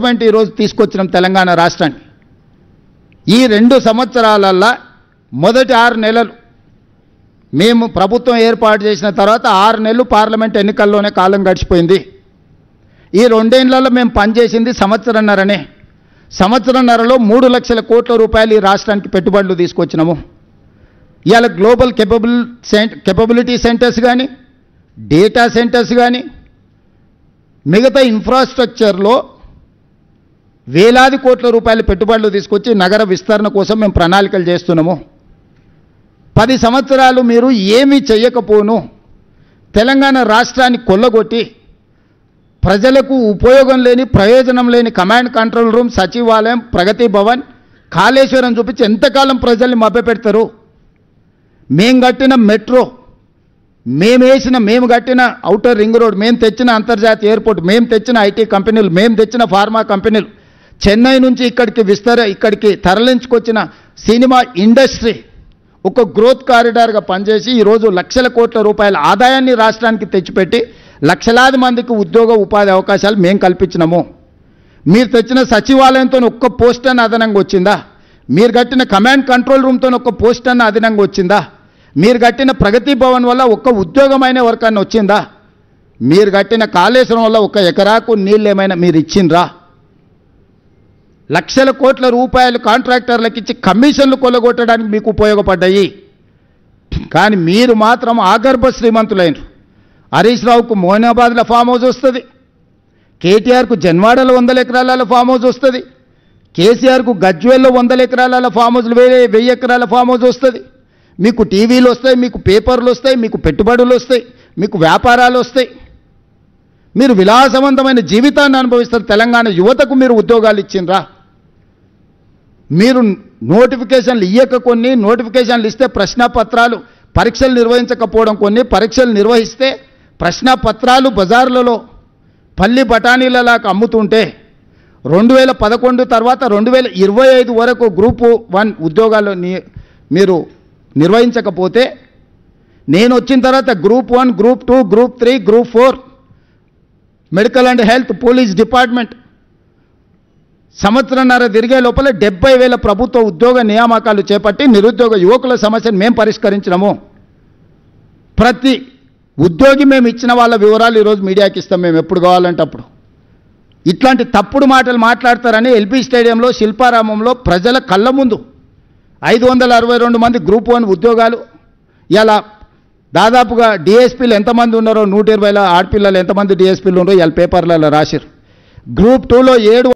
Investment ఈరోజు తీసుకొచ్చినాం తెలంగాణ రాష్ట్రానికి. ఈ 2 సంవత్సరాలల్లో మొదటి 6 నెలలు మేము ప్రభుత్వం ఏర్పాటు చేసిన తర్వాత 6 నెలలు పార్లమెంట్ ఎన్నికల్లోనే కాలం గడిచిపోయింది. ఈ 2 ఏళ్లలో మేము పనిచేసింది సంవత్సరన్నరనే. సంవత్సరన్నరలో 3 లక్షల కోట్ల రూపాయలు ఈ రాష్ట్రానికి పెట్టుబడులు తీసుకొచ్చినాము. ఇవాళ గ్లోబల్ కెపబిలిటీ సెంటర్స్ కానీ, డేటా సెంటర్స్ కానీ, మిగతా ఇన్ఫ్రాస్ట్రక్చర్లో వేలాది కోట్ల రూపాయల పెట్టుబడులు తీసుకొచ్చి నగర విస్తరణ కోసం మేము ప్రణాళికలు చేస్తున్నాము. 10 సంవత్సరాలు మీరు ఏమీ చెయ్యకపోను తెలంగాణ రాష్ట్రాన్ని కొల్లగొట్టి ప్రజలకు ఉపయోగం లేని, ప్రయోజనం లేని కమాండ్ కంట్రోల్ రూమ్, సచివాలయం, ప్రగతి భవన్, కాళేశ్వరం చూపించి ఎంతకాలం ప్రజల్ని మభ్యపెడతారు? మేము కట్టిన మెట్రో, మేము కట్టిన ఔటర్ రింగ్ రోడ్, మేము తెచ్చిన అంతర్జాతీయ ఎయిర్పోర్ట్, మేము తెచ్చిన ఐటీ కంపెనీలు, మేము తెచ్చిన ఫార్మా కంపెనీలు, చెన్నై నుంచి ఇక్కడికి తరలించుకొచ్చిన సినిమా ఇండస్ట్రీ ఒక గ్రోత్ కారిడార్గా పనిచేసి ఈరోజు లక్షల కోట్ల రూపాయల ఆదాయాన్ని రాష్ట్రానికి తెచ్చిపెట్టి లక్షలాది మందికి ఉద్యోగ ఉపాధి అవకాశాలు మేము కల్పించినాము. మీరు తెచ్చిన సచివాలయంతో ఒక్క పోస్ట్ అన్న అదనంగా వచ్చిందా? మీరు కట్టిన కమాండ్ కంట్రోల్ రూమ్తో ఒక్క పోస్ట్ అన్న అదనంగా వచ్చిందా? మీరు కట్టిన ప్రగతి భవన్ వల్ల ఒక్క ఉద్యోగమైన వర్క్ అన్న వచ్చిందా? మీరు కట్టిన కాళేశ్వరం వల్ల 1 ఎకరాకు నీళ్ళు ఏమైనా మీరు ఇచ్చిండ్రా? లక్షల కోట్ల రూపాయలు కాంట్రాక్టర్లకు ఇచ్చి కమిషన్లు కొల్లగొట్టడానికి మీకు ఉపయోగపడ్డాయి. కానీ మీరు మాత్రం ఆగర్భ శ్రీమంతులైనరు. హరీష్ రావుకు మోయినాబాద్లో ఫామ్ హౌస్ వస్తుంది, కేటీఆర్కు జన్వాడలో 100 ఎకరాల ఫామ్ హౌస్ వస్తుంది, కేసీఆర్కు గజ్వేల్లో 100 ఎకరాల ఫామ్ హౌస్లు, 1000 ఎకరాల ఫామ్ హౌస్ వస్తుంది. మీకు టీవీలు వస్తాయి, మీకు పేపర్లు వస్తాయి, మీకు పెట్టుబడులు వస్తాయి, మీకు వ్యాపారాలు వస్తాయి. మీరు విలాసవంతమైన జీవితాన్ని అనుభవిస్తారు. తెలంగాణ యువతకు మీరు ఉద్యోగాలు ఇచ్చిండ్రా? మీరు నోటిఫికేషన్లు ఇయ్యక కొన్ని, నోటిఫికేషన్లు ఇస్తే ప్రశ్నపత్రాలు పరీక్షలు నిర్వహించకపోవడం కొన్ని, పరీక్షలు నిర్వహిస్తే ప్రశ్నపత్రాలు బజార్లలో పల్లి బఠానీలలాగా అమ్ముతుంటే 2011 తర్వాత 2025 వరకు గ్రూప్ 1 ఉద్యోగాలు మీరు నిర్వహించకపోతే, నేను వచ్చిన తర్వాత group 1, group 2, group 3, group 4, medical and health, police department సంవత్సరన్నర తిరిగే లోపల 70,000 ప్రభుత్వ ఉద్యోగ నియామకాలు చేపట్టి నిరుద్యోగ యువకుల సమస్యను మేము పరిష్కరించినాము. ప్రతి ఉద్యోగి మేము ఇచ్చిన వాళ్ళ వివరాలు ఈరోజు మీడియాకి ఇస్తాం మేము ఎప్పుడు కావాలంటే అప్పుడు. ఇట్లాంటి తప్పుడు మాటలు మాట్లాడతారని ఎల్బీ స్టేడియంలో, శిల్పారామంలో ప్రజల కళ్ళ ముందు 562 మంది గ్రూప్ 1 ఉద్యోగాలు, ఇలా దాదాపుగా డిఎస్పీలు ఎంతమంది ఉన్నారో 120 ఆడపిల్లలు ఎంతమంది డిఎస్పీలు ఉన్నారో ఇలా పేపర్లలో రాశారు. గ్రూప్ 2లో 7